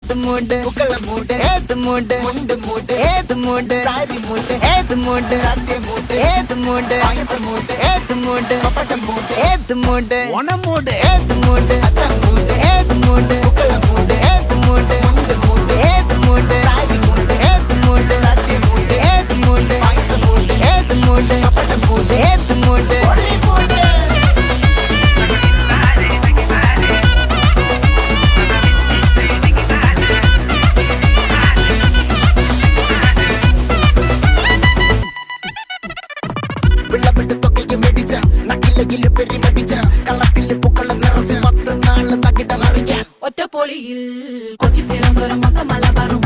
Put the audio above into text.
ഏത് മൂട് പുക്കള മൂട് ഏത് മൂട് മുണ്ട് മൂട് ഏത് മൂട് സാരി മൂട് ഏത് മൂട് സദ്യ മൂട് ഏത് മൂട് പായസ മൂട് ഏത് മൂട് പപ്പടം മൂട് ഏത് മൂട് ഓണം മൂട് ഏത് മൂട് അത്തം മൂട് ഏത് മൂട് പുക്കള മൂട് ഏത് മൂട് മുണ്ട് മൂട് ഏത് മൂട് സാരി മൂട് ഏത് മൂട് സദ്യ മൂട് ഏത് മൂട് പായസ മൂട് ഏത് മൂട് പപ്പടം മൂട് ഏത് മൂട് ഒളി മൂട് ഒറ്റപ്പൊളിയിൽ കൊച്ചി തിരുവനന്തപുരം മൊത്തം മലബാറും